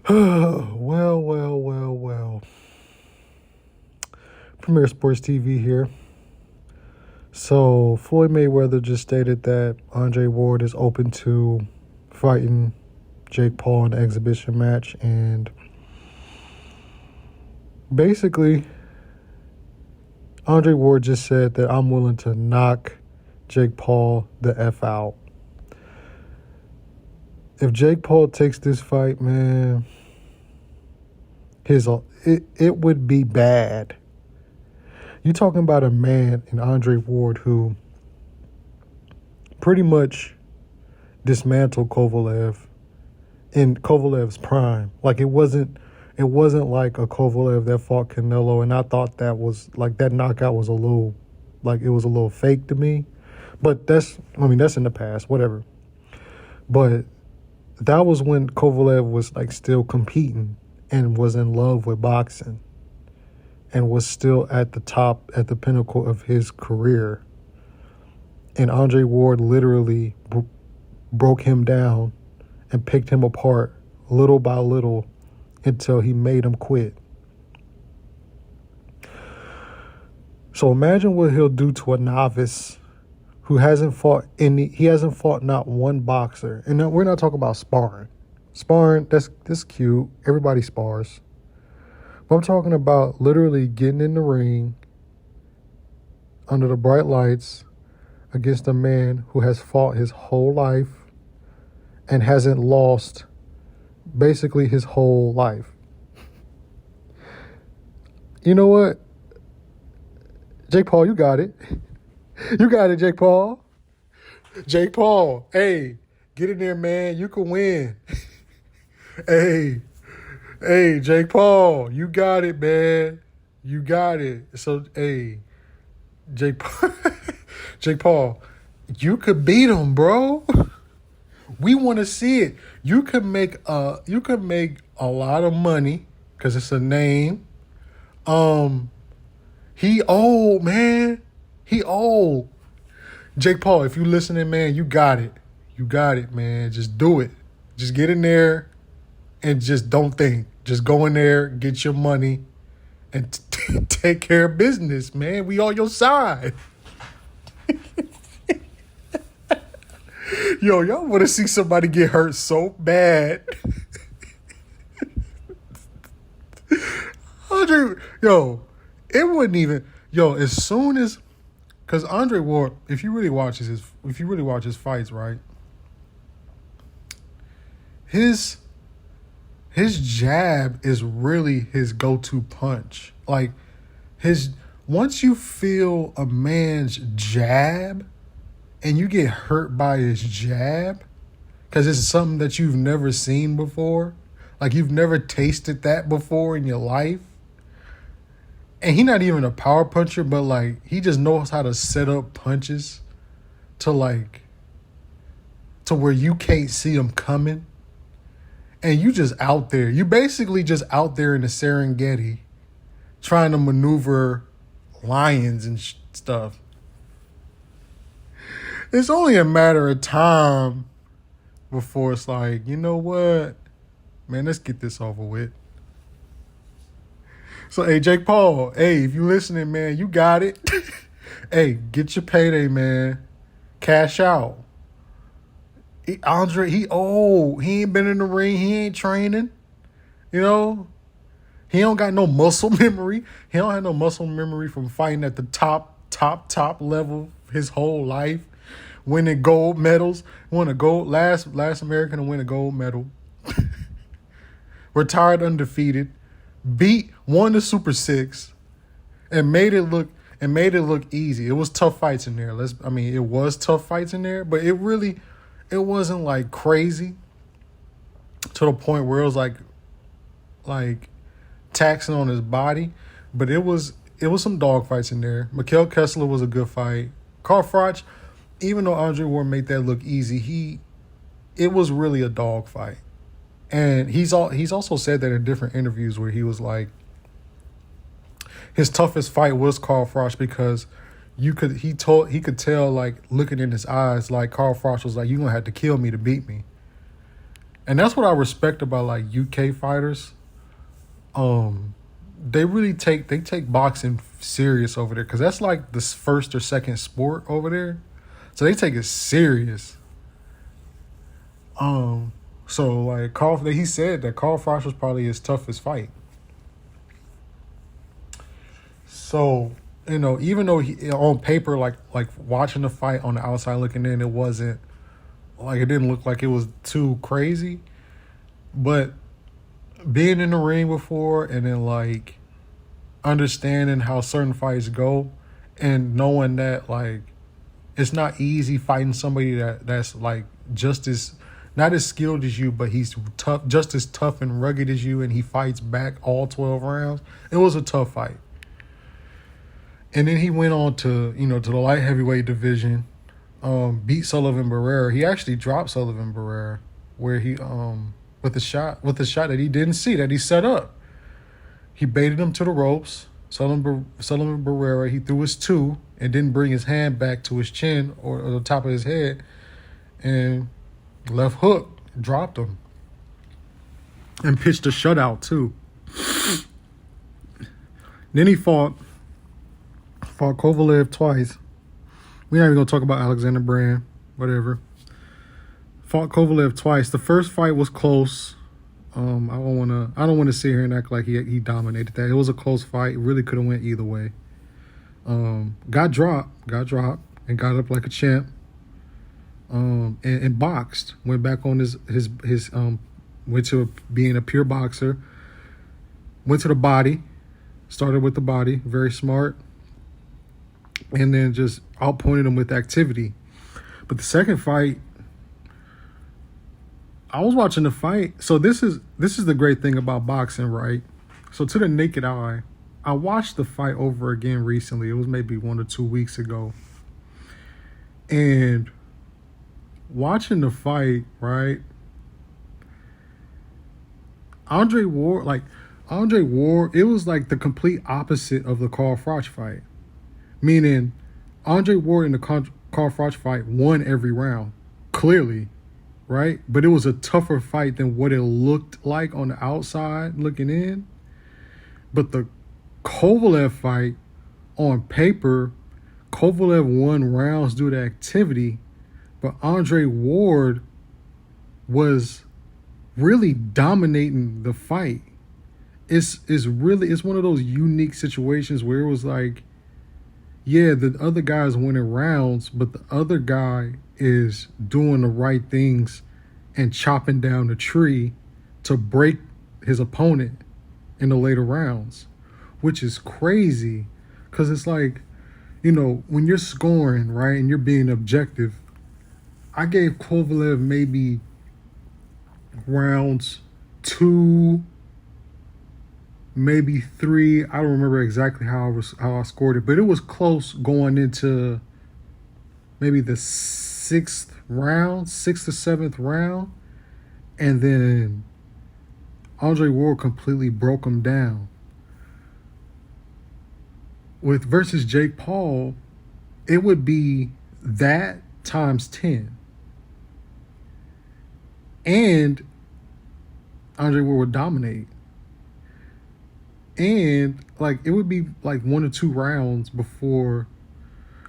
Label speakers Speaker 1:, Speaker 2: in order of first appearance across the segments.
Speaker 1: Well. Premier Sports TV here. So, Floyd Mayweather just stated that Andre Ward is open to fighting Jake Paul in an exhibition match. And basically, Andre Ward just said that I'm willing to knock Jake Paul the F out. If Jake Paul takes this fight, man, it would be bad. You're talking about a man in Andre Ward who pretty much dismantled Kovalev in Kovalev's prime. Like it wasn't like a Kovalev that fought Canelo, and I thought that was like that knockout was a little fake to me. But that's in the past, whatever. But that was when Kovalev was like still competing and was in love with boxing and was still at the top, at the pinnacle of his career. And Andre Ward literally broke him down and picked him apart little by little until he made him quit. So imagine what he'll do to a novice who hasn't fought not one boxer. And we're not talking about sparring. Sparring, that's cute. Everybody spars. But I'm talking about literally getting in the ring under the bright lights against a man who has fought his whole life and hasn't lost basically his whole life. You know what? Jake Paul, you got it. You got it, Jake Paul. Jake Paul, hey, get in there, man. You can win. Hey, Jake Paul, you got it, man. You got it. So, hey, Jake Paul, you could beat him, bro. We want to see it. You could make a lot of money because it's a name. He old, man. He old. Jake Paul, if you listening, man, you got it. You got it, man. Just do it. Just get in there and just don't think. Just go in there, get your money, and take care of business, man. We on your side. Yo, y'all want to see somebody get hurt so bad. It wouldn't even. As soon as, because Andre Ward, if you really watch his fights, right? His jab is really his go-to punch. Like once you feel a man's jab and you get hurt by his jab, because it's something that you've never seen before, like you've never tasted that before in your life. And he's not even a power puncher, but like he just knows how to set up punches to where you can't see them coming. And you just out there. You basically just out there in the Serengeti trying to maneuver lions and stuff. It's only a matter of time before it's like, you know what? Man, let's get this over with. So, hey, Jake Paul, hey, if you listening, man, you got it. Hey, get your payday, man. Cash out. Andre, he old. He ain't been in the ring. He ain't training. You know? He don't got no muscle memory. He don't have no muscle memory from fighting at the top level his whole life. Winning gold medals. Won a last American to win a gold medal. Retired undefeated. Won the Super Six. And made it look easy. It was tough fights in there. It was tough fights in there, but it wasn't like crazy to the point where it was like taxing on his body, but it was some dog fights in there. Mikhail Kessler was a good fight. Carl Froch, even though Andre Ward made that look easy, it was really a dog fight. And he's also said that in different interviews where he was like, his toughest fight was Carl Froch because he could tell, like, looking in his eyes, like Carl Froch was like, you're gonna have to kill me to beat me. And that's what I respect about like UK fighters. They really take boxing serious over there because that's like the first or second sport over there, so they take it serious. So like he said that Carl Froch was probably his toughest fight. So even though he on paper like watching the fight on the outside looking in, it wasn't like it didn't look like it was too crazy, but being in the ring before and then like understanding how certain fights go and knowing that like it's not easy fighting somebody that's like just as not as skilled as you, but he's tough, just as tough and rugged as you, and he fights back all 12 rounds. It was a tough fight. And then he went on to the light heavyweight division, beat Sullivan Barrera. He actually dropped Sullivan Barrera where he with a shot that he didn't see, that he set up. He baited him to the ropes. Sullivan Barrera, he threw his two and didn't bring his hand back to his chin or the top of his head, and left hook dropped him and pitched a shutout too. Then he fought Kovalev twice. We're not even gonna talk about Alexander Brand, whatever. Fought Kovalev twice. The first fight was close. I don't wanna sit here and act like he dominated that. It was a close fight. It really could have went either way. Got dropped, and got up like a champ. And boxed. Went back on his went to being a pure boxer. Went to the body. Started with the body. Very smart. And then just outpointed him with activity. But the second fight, I was watching the fight. So this is the great thing about boxing, right? So to the naked eye, I watched the fight over again recently. It was maybe 1 or 2 weeks ago. And watching the fight, right? Andre Ward, it was like the complete opposite of the Carl Froch fight. Meaning, Andre Ward in the Carl Froch fight won every round, clearly, right? But it was a tougher fight than what it looked like on the outside looking in. But the Kovalev fight, on paper, Kovalev won rounds due to activity, but Andre Ward was really dominating the fight. It's one of those unique situations where it was like, yeah, the other guy's winning rounds, but the other guy is doing the right things and chopping down the tree to break his opponent in the later rounds, which is crazy because it's like, when you're scoring, right, and you're being objective, I gave Kovalev maybe rounds 2, maybe 3. I don't remember exactly how I scored it, but it was close going into maybe the 6th or 7th round, and then Andre Ward completely broke him down. Versus Jake Paul, it would be that times 10. And Andre Ward would dominate. And it would be 1 or 2 rounds before,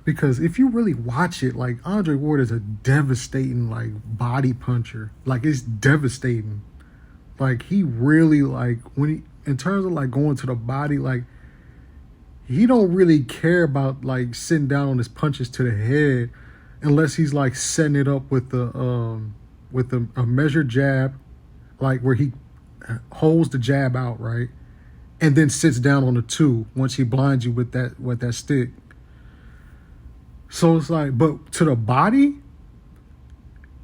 Speaker 1: because if you really watch it, Andre Ward is a devastating body puncher. It's devastating. He really when he, in terms of going to the body, he don't really care about sitting down on his punches to the head unless he's setting it up with a measured jab, where he holds the jab out, right? And then sits down on the 2 once he blinds you with that stick. So it's but to the body,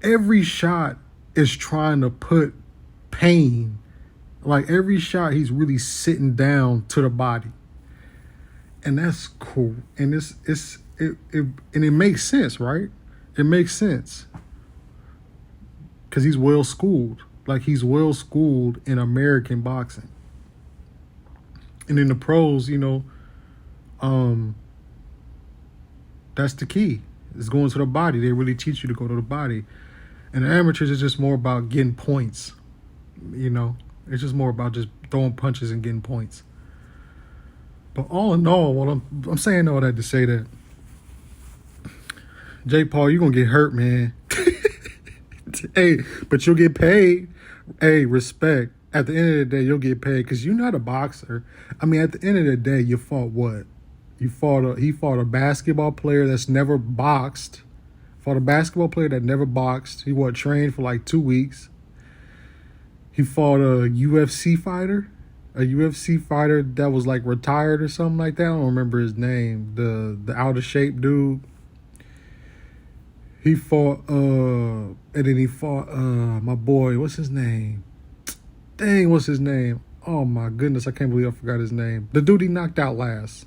Speaker 1: every shot is trying to put pain. Every shot, he's really sitting down to the body. And that's cool. And it makes sense, right? It makes sense. Because he's well schooled. He's well schooled in American boxing. And in the pros, that's the key. It's going to the body. They really teach you to go to the body. And the amateurs is just more about getting points. You know, it's just more about just throwing punches and getting points. But all in all, what I'm saying all that to say that Jake Paul, you're gonna get hurt, man. Hey, but you'll get paid. Hey, respect. At the end of the day, you'll get paid because you're not a boxer. I mean, at the end of the day, you fought what? He fought a basketball player that's never boxed. Fought a basketball player that never boxed. He trained for like 2 weeks. He fought a UFC fighter. A UFC fighter that was like retired or something like that. I don't remember his name. The out of shape dude. He fought and then he fought my boy, what's his name? Dang, what's his name? Oh my goodness, I can't believe I forgot his name. The dude he knocked out last.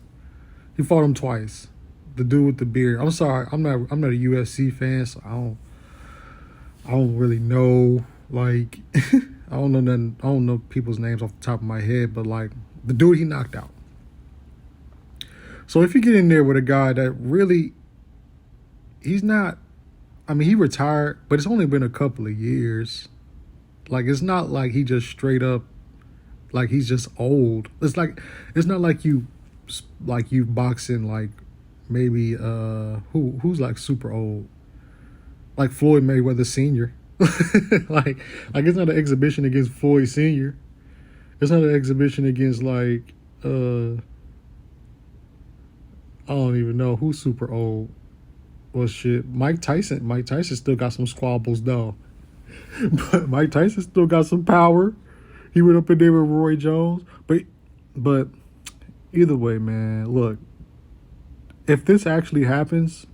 Speaker 1: He fought him twice. The dude with the beard. I'm sorry, I'm not a UFC fan, so I don't really know, like I don't know nothing. I don't know people's names off the top of my head, but like the dude he knocked out. So if you get in there with a guy that really, he's not, I mean, he retired, but it's only been a couple of years. Like, it's not like he just straight up, like he's just old. It's not like you boxing like maybe who's like super old, like Floyd Mayweather Sr. like it's not an exhibition against Floyd Sr. It's not an exhibition against like I don't even know who's super old. Well, shit, Mike Tyson. Mike Tyson still got some squabbles though, but Mike Tyson still got some power. He went up in there with Roy Jones, but either way, man, look, if this actually happens,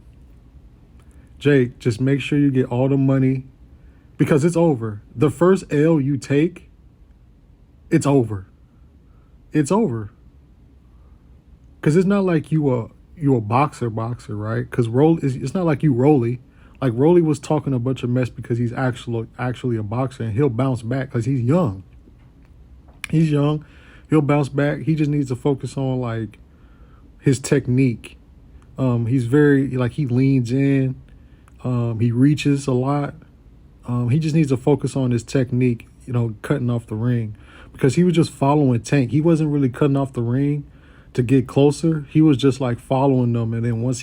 Speaker 1: Jake, just make sure you get all the money because it's over. The first L you take, it's over. It's over. Because it's not like you a boxer, right? Because it's not like you Rolly. Like Rolly was talking a bunch of mess because he's actually a boxer and he'll bounce back because he's young. He's young. He'll bounce back. He just needs to focus on like his technique. He's very like he leans in. He reaches a lot. He just needs to focus on his technique, cutting off the ring. Because he was just following Tank. He wasn't really cutting off the ring to get closer. He was just like following them. And then once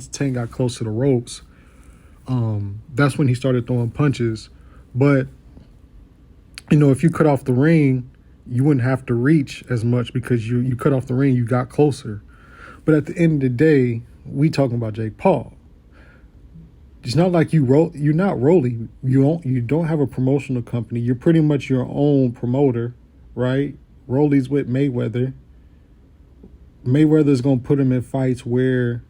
Speaker 1: Tank got close to the ropes, that's when he started throwing punches. But, if you cut off the ring, you wouldn't have to reach as much because you cut off the ring, you got closer. But at the end of the day, we talking about Jake Paul. It's not like you're not Rolly. You don't have a promotional company. You're pretty much your own promoter, right? Rolly's with Mayweather. Mayweather's gonna put him in fights where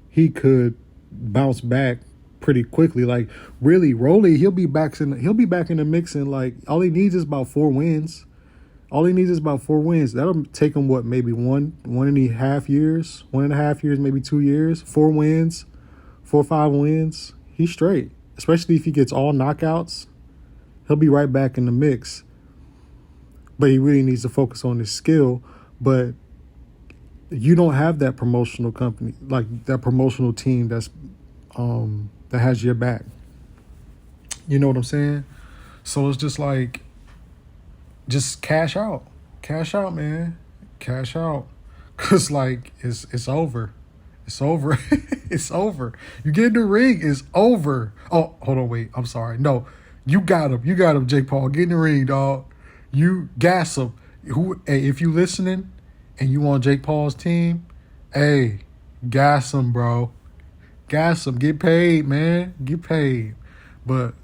Speaker 1: he could bounce back pretty quickly. Like really, Rolly, he'll be back in the mix in like all he needs is about 4 wins. All he needs is about 4 wins. That'll take him maybe 1.5 years, 1.5 years, maybe 2 years. 4 wins, 4 or 5 wins. He's straight. Especially if he gets all knockouts, he'll be right back in the mix. But he really needs to focus on his skill. But you don't have that promotional company, like that promotional team that has your back. You know what I'm saying? So it's just like, just cash out, man, cash out, cause like it's over, it's over, it's over. You get in the ring, it's over. Oh, hold on, wait, I'm sorry. No, you got him, Jake Paul. Get in the ring, dog. You gas him. Hey, if you listening and you on Jake Paul's team, hey, gas him, bro. Gas him. Get paid, man. Get paid. But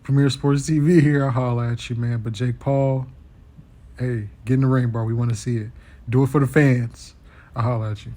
Speaker 1: Premier Sports TV here, I'll holler at you, man. But Jake Paul, hey, get in the ring, bro. We want to see it. Do it for the fans. I'll holler at you.